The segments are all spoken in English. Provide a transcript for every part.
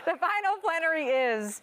The final plenary is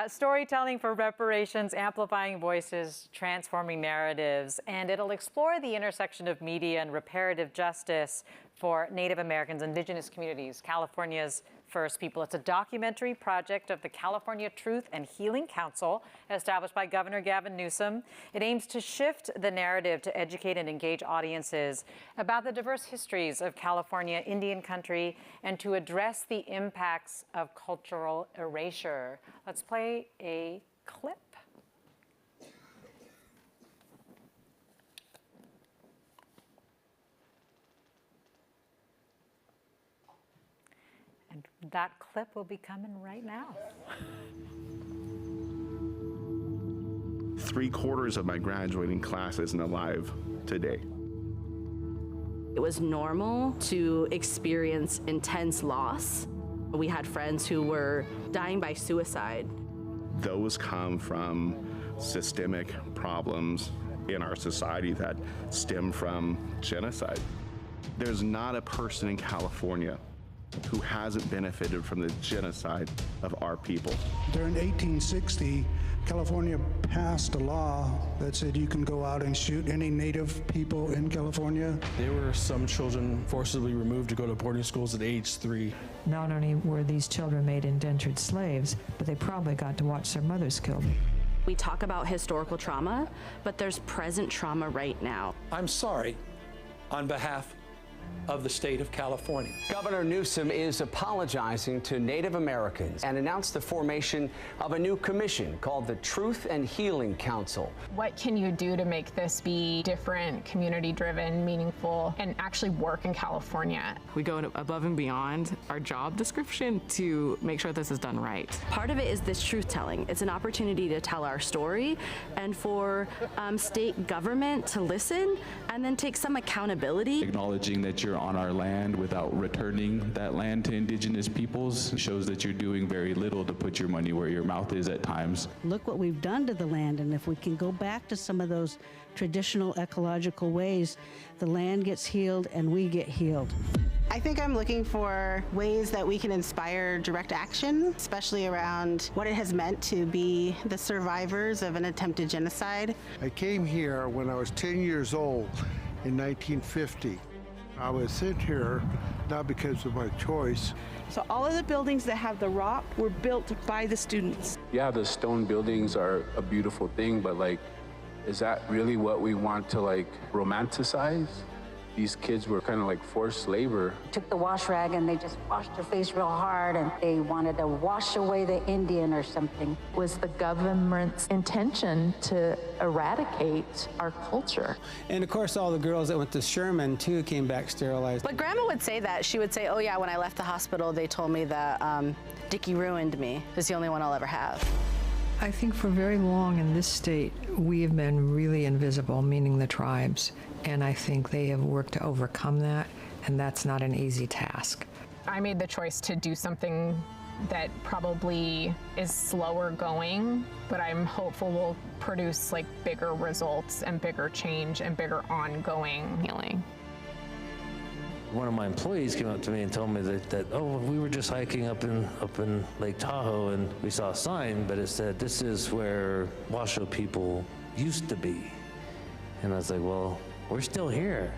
Storytelling for Reparations, Amplifying Voices, Transforming Narratives, and it'll explore the intersection of media and reparative justice for Native Americans, Indigenous communities, California's First People. It's a documentary project of the California Truth and Healing Council, established by Governor Gavin Newsom. It aims to shift the narrative to educate and engage audiences about the diverse histories of California, Indian country, and to address the impacts of cultural erasure. Let's play a clip. And that clip will be coming right now. 3/4 of my graduating class isn't alive today. It was normal to experience intense loss. We had friends who were dying by suicide. Those come from systemic problems in our society that stem from genocide. There's not a person in California who hasn't benefited from the genocide of our people. During 1860, California passed a law that said you can go out and shoot any Native people in California. There were some children forcibly removed to go to boarding schools at age 3. Not only were these children made indentured slaves, but they probably got to watch their mothers killed. We talk about historical trauma, but there's present trauma right now. I'm sorry on behalf of the state of California. Governor Newsom is apologizing to Native Americans and announced the formation of a new commission called the Truth and Healing Council. What can you do to make this be different, community-driven, meaningful, and actually work in California? We go above and beyond our job description to make sure this is done right. Part of it is this truth-telling. It's an opportunity to tell our story and for state government to listen and then take some accountability. Acknowledging that you're on our land without returning that land to Indigenous peoples shows that you're doing very little to put your money where your mouth is at times. Look what we've done to the land, and if we can go back to some of those traditional ecological ways, the land gets healed and we get healed. I think I'm looking for ways that we can inspire direct action, especially around what it has meant to be the survivors of an attempted genocide. I came here when I was 10 years old in 1950. I was sent here not because of my choice. So all of the buildings that have the rock were built by the students. Yeah, the stone buildings are a beautiful thing, but is that really what we want to romanticize? These kids were kind of forced labor. Took the wash rag and they just washed their face real hard and they wanted to wash away the Indian or something. Was the government's intention to eradicate our culture. And of course, all the girls that went to Sherman too came back sterilized. But Grandma would say that. She would say, oh yeah, when I left the hospital, they told me that Dickie ruined me. It's the only one I'll ever have. I think for very long in this state, we have been really invisible, meaning the tribes. And I think they have worked to overcome that, and that's not an easy task. I made the choice to do something that probably is slower going, but I'm hopeful will produce bigger results and bigger change and bigger ongoing healing. One of my employees came up to me and told me that oh, we were just hiking up in Lake Tahoe and we saw a sign, but it said, this is where Washoe people used to be. And I was like, well, we're still here.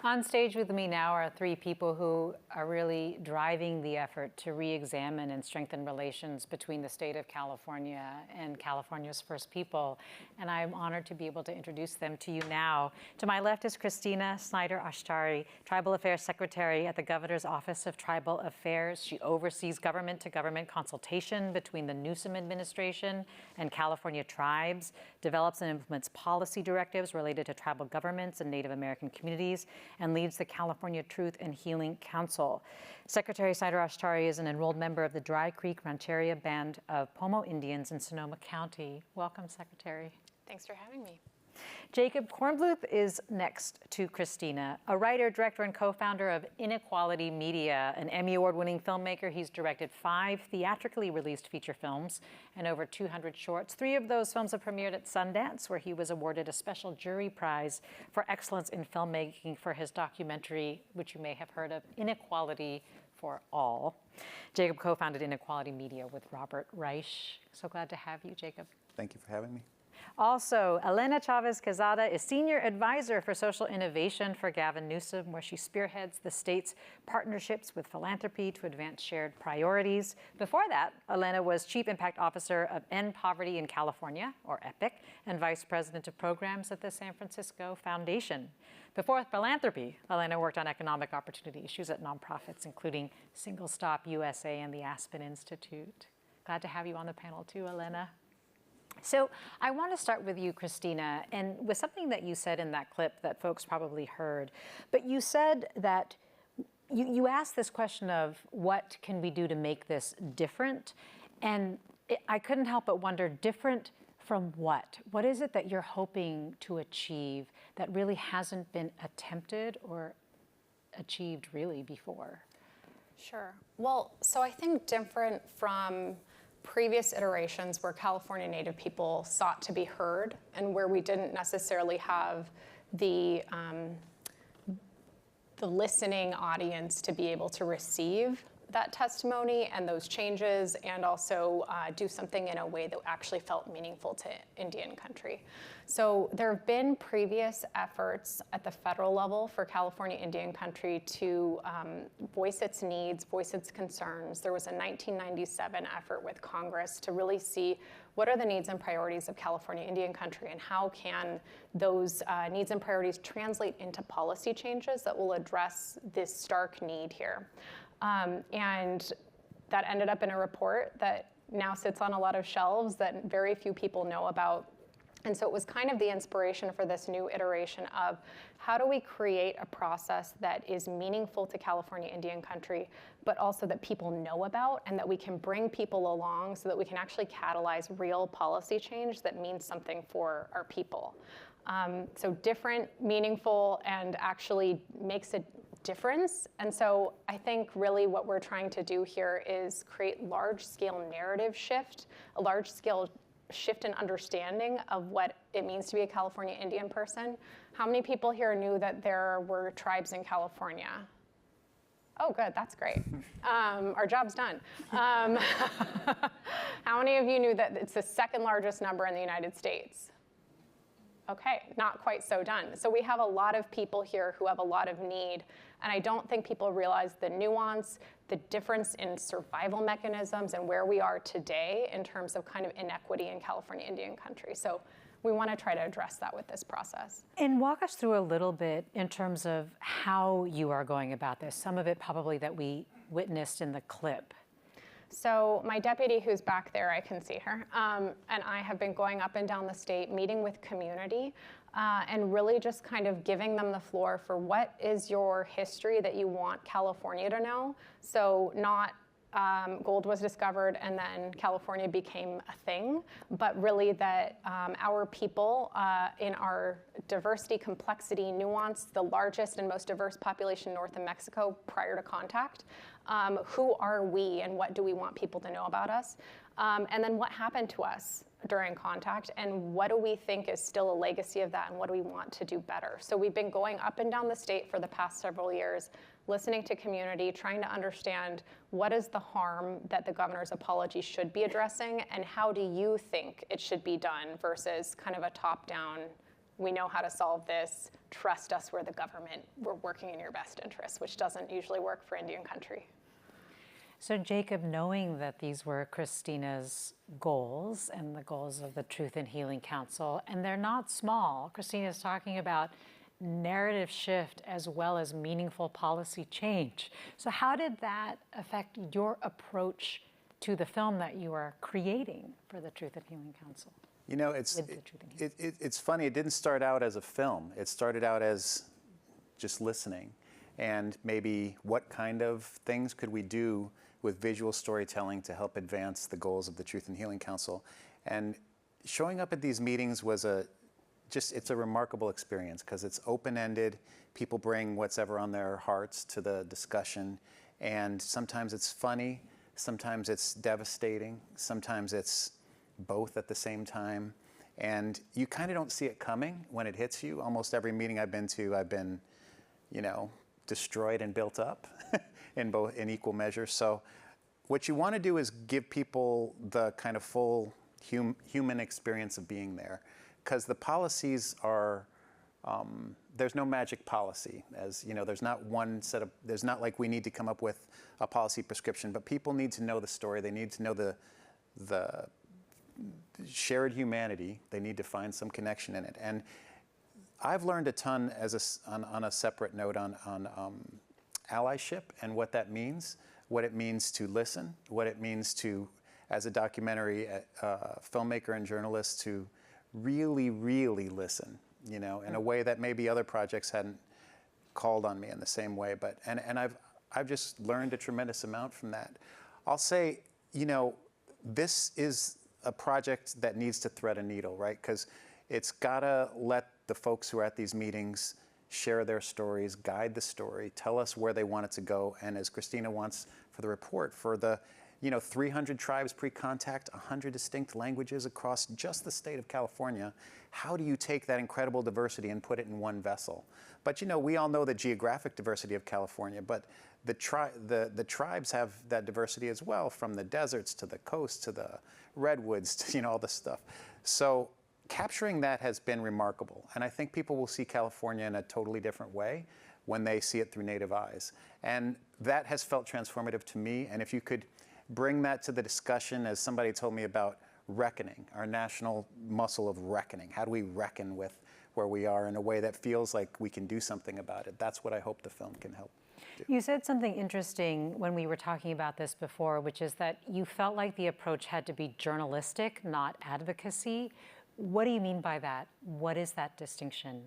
On stage with me now are 3 people who are really driving the effort to re-examine and strengthen relations between the state of California and California's First People. And I'm honored to be able to introduce them to you now. To my left is Christina Snider-Ashtari, Tribal Affairs Secretary at the Governor's Office of Tribal Affairs. She oversees government-to-government consultation between the Newsom administration and California tribes, develops and implements policy directives related to tribal governments and Native American communities, and leads the California Truth and Healing Council. Secretary Snider-Ashtari is an enrolled member of the Dry Creek Rancheria Band of Pomo Indians in Sonoma County. Welcome, Secretary. Thanks for having me. Jacob Kornbluth is next to Christina, a writer, director, and co-founder of Inequality Media, an Emmy Award-winning filmmaker. He's directed 5 theatrically released feature films and over 200 shorts. 3 of those films have premiered at Sundance, where he was awarded a special jury prize for excellence in filmmaking for his documentary, which you may have heard of, Inequality for All. Jacob co-founded Inequality Media with Robert Reich. So glad to have you, Jacob. Thank you for having me. Also, Elena Chàvez Quezada is Senior Advisor for Social Innovation for Gavin Newsom, where she spearheads the state's partnerships with philanthropy to advance shared priorities. Before that, Elena was Chief Impact Officer of End Poverty in California, or EPIC, and Vice President of Programs at the San Francisco Foundation. Before philanthropy, Elena worked on economic opportunity issues at nonprofits, including Single Stop USA and the Aspen Institute. Glad to have you on the panel too, Elena. So I want to start with you, Christina, and with something that you said in that clip that folks probably heard. But you said that you asked this question of what can we do to make this different? And I couldn't help but wonder, different from what? What is it that you're hoping to achieve that really hasn't been attempted or achieved really before? Sure. Well, so I think different from previous iterations where California Native people sought to be heard and where we didn't necessarily have the listening audience to be able to receive that testimony and those changes, and also do something in a way that actually felt meaningful to Indian country. So there have been previous efforts at the federal level for California Indian country to voice its needs, voice its concerns. There was a 1997 effort with Congress to really see what are the needs and priorities of California Indian country, and how can those needs and priorities translate into policy changes that will address this stark need here. And that ended up in a report that now sits on a lot of shelves that very few people know about. And so it was kind of the inspiration for this new iteration of how do we create a process that is meaningful to California Indian country, but also that people know about, and that we can bring people along so that we can actually catalyze real policy change that means something for our people. So different, meaningful, and actually makes a difference. And so I think really what we're trying to do here is create large-scale narrative shift, a large-scale shift in understanding of what it means to be a California Indian person. How many people here knew that there were tribes in California? Oh, good, that's great. Our job's done. How many of you knew that it's the second largest number in the United States? Okay, not quite so done. So we have a lot of people here who have a lot of need, and I don't think people realize the nuance, the difference in survival mechanisms, and where we are today in terms of kind of inequity in California Indian country. So we want to try to address that with this process. And walk us through a little bit in terms of how you are going about this, some of it probably that we witnessed in the clip. So my deputy, who's back there, I can see her, and I have been going up and down the state, meeting with community, and really just kind of giving them the floor for what is your history that you want California to know. So not gold was discovered and then California became a thing, but really that our people in our diversity, complexity, nuance, the largest and most diverse population north of Mexico prior to contact. Who are we and what do we want people to know about us? And then what happened to us during contact, and what do we think is still a legacy of that, and what do we want to do better? So we've been going up and down the state for the past several years, listening to community, trying to understand what is the harm that the governor's apology should be addressing, and how do you think it should be done versus kind of a top-down, we know how to solve this, trust us, we're the government, we're working in your best interest, which doesn't usually work for Indian country. So Jacob, knowing that these were Christina's goals and the goals of the Truth and Healing Council, and they're not small, Christina's talking about narrative shift as well as meaningful policy change. So how did that affect your approach to the film that you are creating for the Truth and Healing Council? You know, it's funny, it didn't start out as a film. It started out as just listening, and maybe what kind of things could we do with visual storytelling to help advance the goals of the Truth and Healing Council. And showing up at these meetings was it's a remarkable experience because it's open-ended. People bring what's ever on their hearts to the discussion, and sometimes it's funny, sometimes it's devastating, sometimes it's both at the same time, and you kind of don't see it coming when it hits you. Almost every meeting I've been to, I've been, destroyed and built up in equal measure. So what you want to do is give people the kind of full human experience of being there, because the policies are, there's no magic policy. As you know, there's not one set of, there's not like we need to come up with a policy prescription, but people need to know the story. They need to know the shared humanity. They need to find some connection in it. And I've learned a ton on a separate note on allyship and what that means, what it means to listen, what it means to, as a documentary filmmaker and journalist, to really, really listen, in a way that maybe other projects hadn't called on me in the same way. But and I've just learned a tremendous amount from that. I'll say, this is a project that needs to thread a needle, right? Because it's gotta let the folks who are at these meetings share their stories, guide the story, tell us where they want it to go. And as Christina wants for the report, for the 300 tribes pre-contact, 100 distinct languages across just the state of California, how do you take that incredible diversity and put it in one vessel? But we all know the geographic diversity of California, but the tribes have that diversity as well, from the deserts to the coast to the redwoods to all this stuff. So capturing that has been remarkable, and I think people will see California in a totally different way when they see it through Native eyes. And that has felt transformative to me, and if you could bring that to the discussion, as somebody told me about reckoning, our national muscle of reckoning. How do we reckon with where we are in a way that feels like we can do something about it? That's what I hope the film can help do. You said something interesting when we were talking about this before, which is that you felt like the approach had to be journalistic, not advocacy. What do you mean by that? What is that distinction?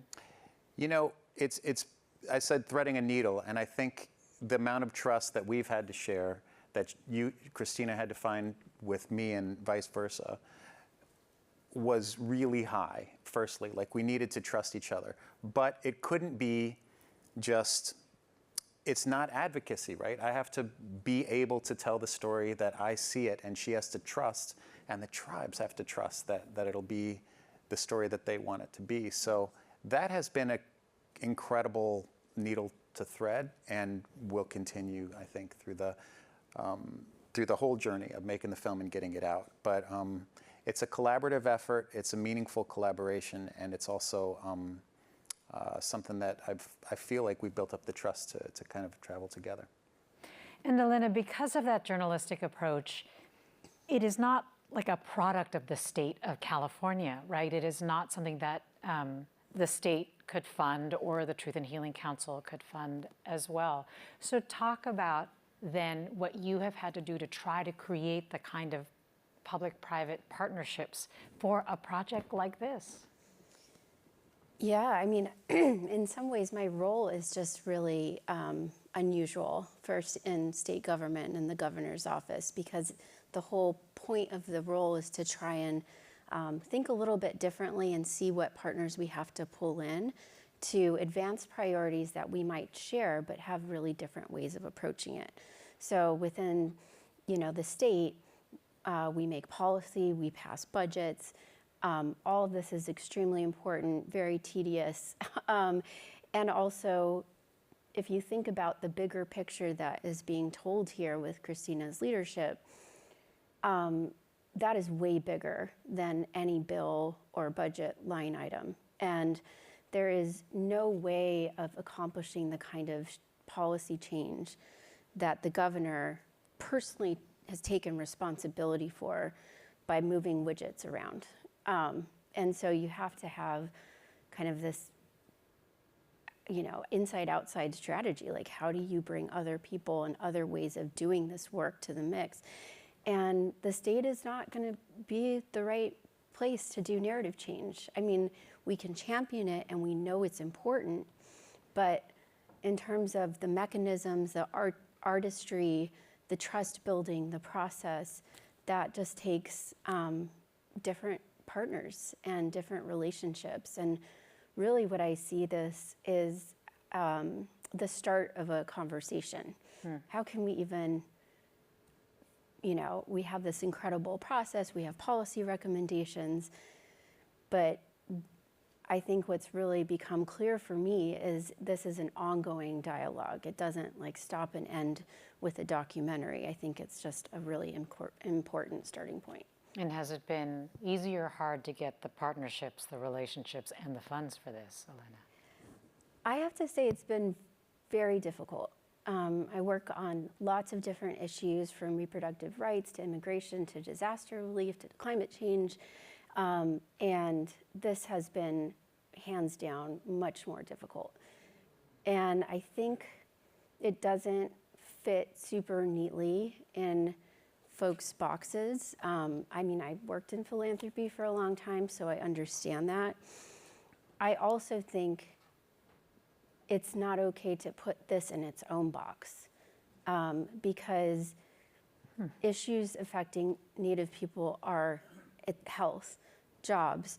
I said threading a needle, and I think the amount of trust that we've had to share, that you, Christina, had to find with me and vice versa, was really high. Firstly, like, we needed to trust each other, but it couldn't be just, it's not advocacy, right? I have to be able to tell the story that I see it, and she has to trust, and the tribes have to trust that it'll be the story that they want it to be. So that has been an incredible needle to thread, and will continue, I think, through the whole journey of making the film and getting it out. But it's a collaborative effort, it's a meaningful collaboration, and it's also something that I feel like we've built up the trust to kind of travel together. And Elena, because of that journalistic approach, it is not like a product of the state of California, right? It is not something that the state could fund, or the Truth and Healing Council could fund as well. So talk about then what you have had to do to try to create the kind of public-private partnerships for a project like this. Yeah, I mean, in some ways, my role is just really unusual, first in state government and the governor's office, because the whole point of the role is to try and think a little bit differently and see what partners we have to pull in to advance priorities that we might share, but have really different ways of approaching it. So within, the state, we make policy, we pass budgets. All of this is extremely important, very tedious. And also, if you think about the bigger picture that is being told here with Christina's leadership, that is way bigger than any bill or budget line item. And there is no way of accomplishing the kind of policy change that the governor personally has taken responsibility for by moving widgets around. And so you have to have kind of this, inside-outside strategy. Like, how do you bring other people and other ways of doing this work to the mix? And the state is not going to be the right place to do narrative change. I mean, we can champion it and we know it's important, but in terms of the mechanisms, the artistry, the trust building, the process, that just takes different partners and different relationships. And really what I see this is the start of a conversation. How can we even, we have this incredible process, we have policy recommendations, but I think what's really become clear for me is this is an ongoing dialogue. It doesn't stop and end with a documentary. I think it's just a really important starting point. And has it been easy or hard to get the partnerships, the relationships, and the funds for this, Elena? I have to say it's been very difficult. I work on lots of different issues, from reproductive rights to immigration to disaster relief to climate change. And this has been, hands down, much more difficult. And I think it doesn't fit super neatly in folks' boxes. I mean, I worked in philanthropy for a long time, so I understand that. I also think it's not okay to put this in its own box, because issues affecting Native people are health, jobs,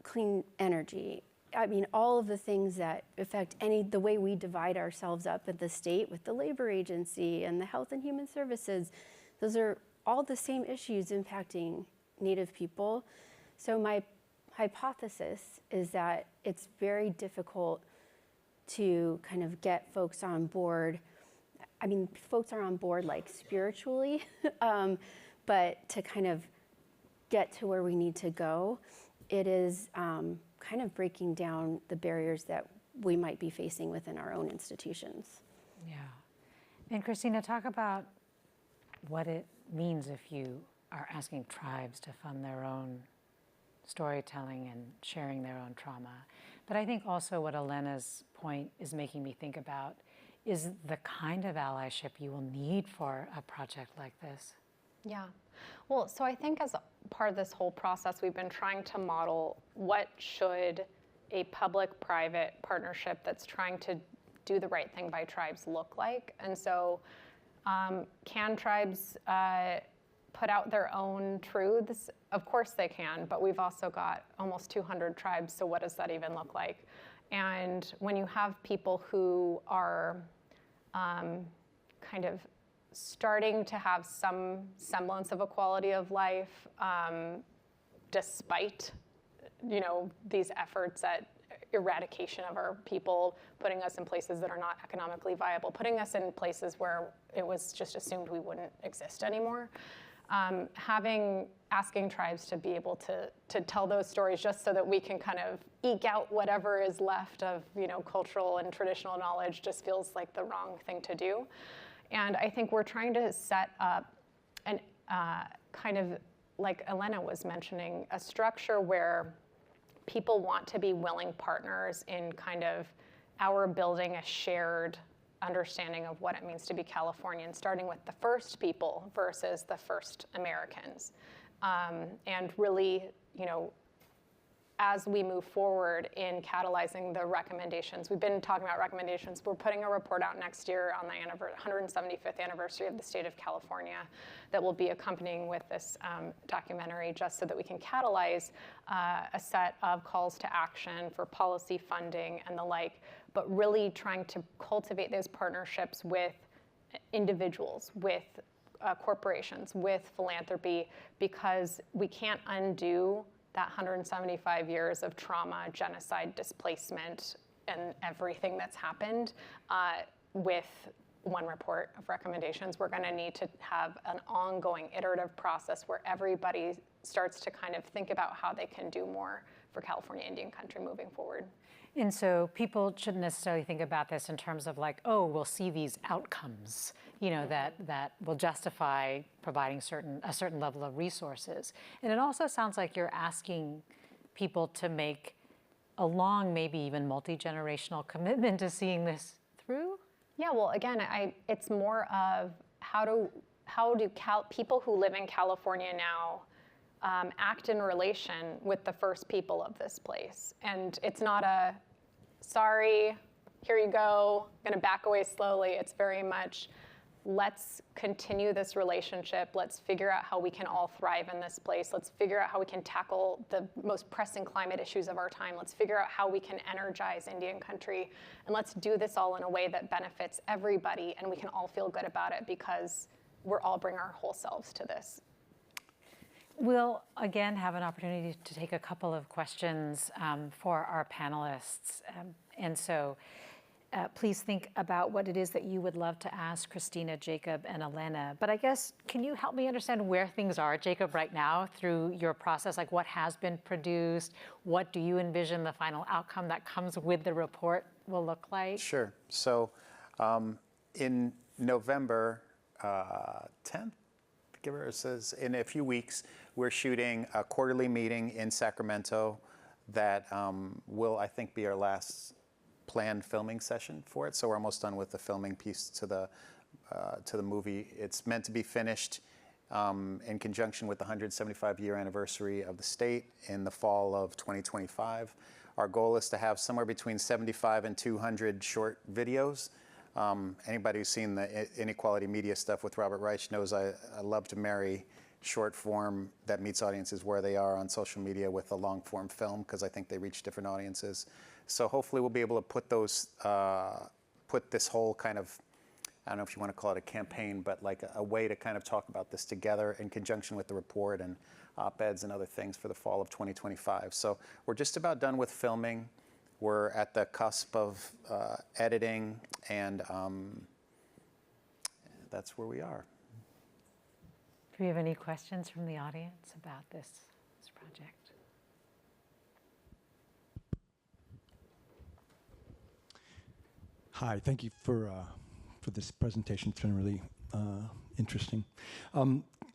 clean energy. I mean, all of the things that affect the way we divide ourselves up at the state with the labor agency and the health and human services, those are all the same issues impacting Native people. So my hypothesis is that it's very difficult to kind of get folks on board. I mean, folks are on board spiritually, but to kind of get to where we need to go, it is kind of breaking down the barriers that we might be facing within our own institutions. Yeah. And Christina, talk about what it means if you are asking tribes to fund their own storytelling and sharing their own trauma. But I think also what Elena's point is making me think about is the kind of allyship you will need for a project like this. Yeah. Well, so I think as part of this whole process, we've been trying to model what should a public-private partnership that's trying to do the right thing by tribes look like. And so can tribes put out their own truths? Of course they can, but we've also got almost 200 tribes, so what does that even look like? And when you have people who are kind of starting to have some semblance of a quality of life, despite these efforts at eradication of our people, putting us in places that are not economically viable, putting us in places where it was just assumed we wouldn't exist anymore. Asking tribes to be able to tell those stories just so that we can kind of eke out whatever is left of cultural and traditional knowledge just feels like the wrong thing to do. And I think we're trying to set up an kind of, like Elena was mentioning, a structure where people want to be willing partners in kind of our building a shared understanding of what it means to be Californian, starting with the first people versus the first Americans. And really, as we move forward in catalyzing the recommendations, we've been talking about recommendations. We're putting a report out next year on the 175th anniversary of the state of California that will be accompanying with this documentary, just so that we can catalyze a set of calls to action for policy funding and the like, but really trying to cultivate those partnerships with individuals, with corporations, with philanthropy, because we can't undo that 175 years of trauma, genocide, displacement, and everything that's happened with one report of recommendations. We're going to need to have an ongoing iterative process where everybody starts to kind of think about how they can do more for California Indian country moving forward. And so people shouldn't necessarily think about this in terms of oh, we'll see these outcomes, that will justify providing a certain level of resources. And it also sounds like you're asking people to make a long, maybe even multi-generational commitment to seeing this through. Yeah, well, again, it's more of how do people who live in California now act in relation with the first people of this place. And it's not a, sorry, here you go, gonna back away slowly. It's very much, let's continue this relationship. Let's figure out how we can all thrive in this place. Let's figure out how we can tackle the most pressing climate issues of our time. Let's figure out how we can energize Indian country. And let's do this all in a way that benefits everybody, and we can all feel good about it because we're all bring our whole selves to this. We'll again have an opportunity to take a couple of questions for our panelists. And so please think about what it is that you would love to ask Christina, Jacob, and Elena. But I guess, can you help me understand where things are, Jacob, right now through your process? Like, what has been produced? What do you envision the final outcome that comes with the report will look like? Sure. So in November 10th, says in a few weeks, we're shooting a quarterly meeting in Sacramento that will, I think, be our last planned filming session for it. So we're almost done with the filming piece to the movie. It's meant to be finished in conjunction with the 175-year anniversary of the state in the fall of 2025. Our goal is to have somewhere between 75 and 200 short videos. Anybody who's seen the Inequality media stuff with Robert Reich knows I love to marry short form that meets audiences where they are on social media with a long form film, because I think they reach different audiences. So hopefully we'll be able to put those, put this whole kind of, I don't know if you want to call it a campaign, but like a way to kind of talk about this together in conjunction with the report and op-eds and other things for the fall of 2025. So we're just about done with filming. We're at the cusp of editing, and that's where we are. Do we have any questions from the audience about this project? Hi, thank you for this presentation. It's been really interesting.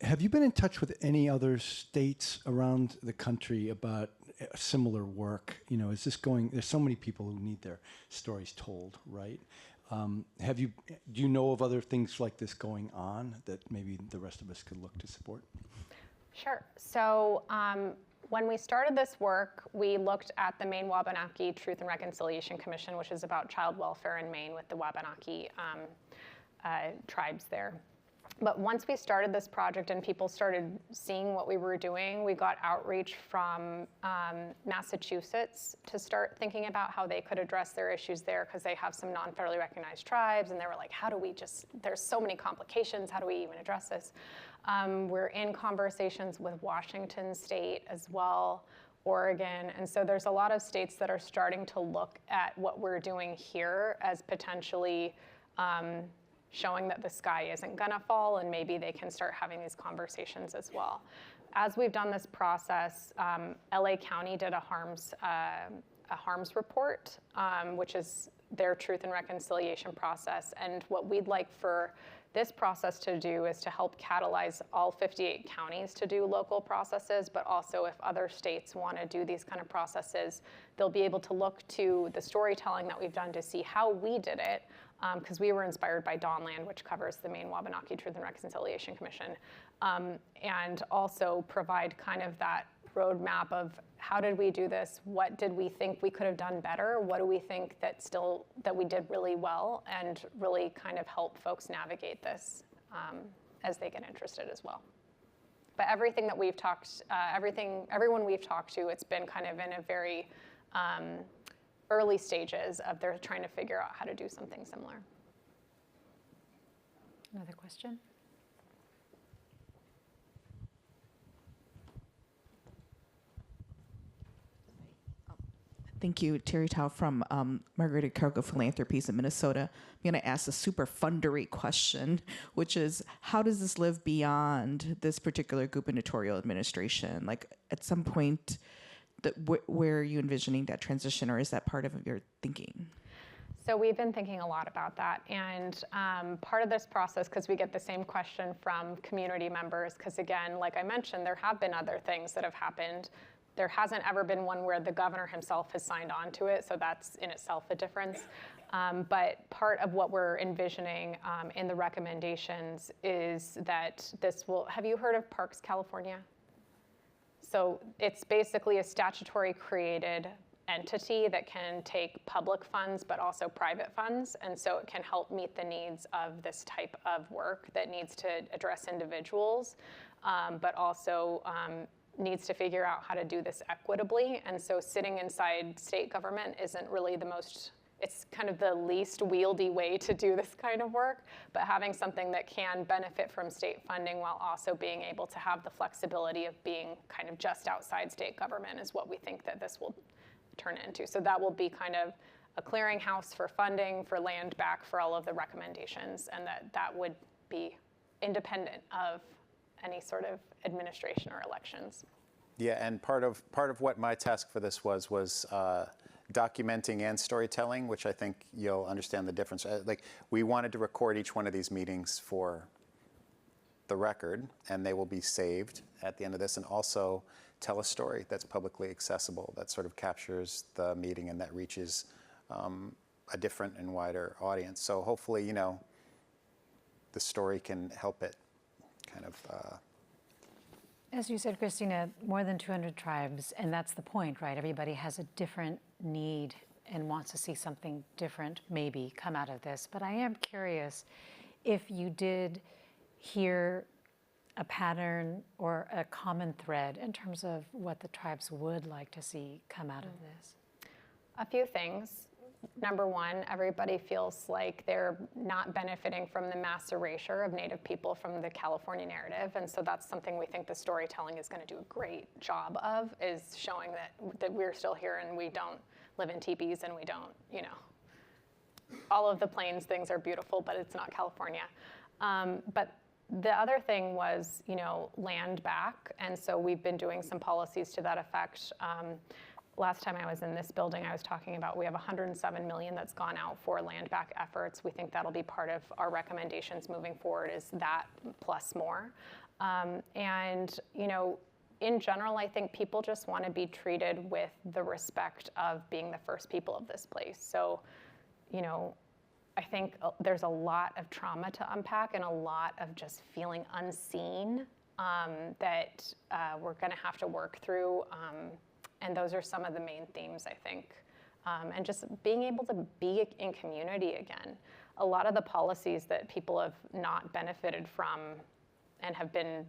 Have you been in touch with any other states around the country about similar work? You know, is this going? There's so many people who need their stories told, right? Do you know of other things like this going on that maybe the rest of us could look to support? Sure. So when we started this work, we looked at the Maine Wabanaki Truth and Reconciliation Commission, which is about child welfare in Maine with the Wabanaki tribes there. But once we started this project and people started seeing what we were doing, we got outreach from Massachusetts to start thinking about how they could address their issues there, because they have some non-federally recognized tribes, and they were like, how do we just, there's so many complications, how do we even address this? We're in conversations with Washington State as well, Oregon, and so there's a lot of states that are starting to look at what we're doing here as potentially showing that the sky isn't gonna fall, and maybe they can start having these conversations as well. As we've done this process, LA County did a harms report, which is their truth and reconciliation process. And what we'd like for this process to do is to help catalyze all 58 counties to do local processes, but also if other states want to do these kind of processes, they'll be able to look to the storytelling that we've done to see how we did it, because we were inspired by Dawnland, which covers the Maine Wabanaki Truth and Reconciliation Commission, and also provide kind of that roadmap of how did we do this? What did we think we could have done better? What do we think that we did really well, and really kind of help folks navigate this as they get interested as well. But everything that we've talked, everyone we've talked to, it's been kind of in a very early stages of they're trying to figure out how to do something similar. Another question? Thank you, Terry Tao from Margarita Cargo Philanthropies in Minnesota. I'm going to ask a super fundery question, which is, how does this live beyond this particular gubernatorial administration? Like, at some point, where are you envisioning that transition, or is that part of your thinking? So we've been thinking a lot about that, and part of this process, because we get the same question from community members, because again, like I mentioned, there have been other things that have happened. There hasn't ever been one where the governor himself has signed on to it, so that's in itself a difference. But part of what we're envisioning in the recommendations is that this will, have you heard of Parks California? So it's basically a statutory created entity that can take public funds but also private funds, and so it can help meet the needs of this type of work that needs to address individuals, but also needs to figure out how to do this equitably. And so sitting inside state government isn't really the most, it's kind of the least wieldy way to do this kind of work, but having something that can benefit from state funding while also being able to have the flexibility of being kind of just outside state government is what we think that this will turn into. So that will be kind of a clearinghouse for funding, for land back, for all of the recommendations, and that would be independent of any sort of administration or elections. Yeah, and part of what my task for this was documenting and storytelling, which I think you'll understand the difference. Like, we wanted to record each one of these meetings for the record, and they will be saved at the end of this, and also tell a story that's publicly accessible, that sort of captures the meeting and that reaches a different and wider audience. So hopefully, you know, the story can help it kind of. As you said, Christina, more than 200 tribes, and that's the point, right? Everybody has a different need and wants to see something different maybe come out of this. But I am curious if you did hear a pattern or a common thread in terms of what the tribes would like to see come out of this. A few things. Number one, everybody feels like they're not benefiting from the mass erasure of Native people from the California narrative, and so that's something we think the storytelling is going to do a great job of, is showing that we're still here and we don't live in teepees and we don't, you know, all of the plains things are beautiful, but it's not California. But the other thing was, you know, land back, and so we've been doing some policies to that effect. Last time I was in this building, I was talking about we have $107 million that's gone out for land back efforts. We think that'll be part of our recommendations moving forward, is that plus more. And, you know, in general, I think people just want to be treated with the respect of being the first people of this place. So, you know, I think there's a lot of trauma to unpack and a lot of just feeling unseen that we're going to have to work through. And those are some of the main themes, I think. And just being able to be in community again. A lot of the policies that people have not benefited from and have been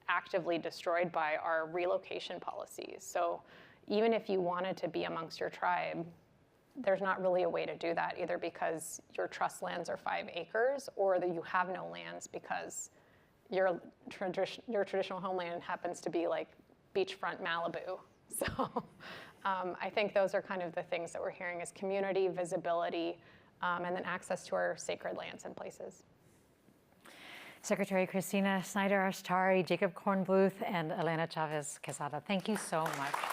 actively destroyed by are relocation policies. So even if you wanted to be amongst your tribe, there's not really a way to do that, either because your trust lands are 5 acres or that you have no lands because your traditional homeland happens to be like beachfront Malibu. So I think those are kind of the things that we're hearing, is community, visibility, and then access to our sacred lands and places. Secretary Christina Snider-Ashtari, Jacob Kornbluth, and Elena Chàvez Quezada, thank you so much.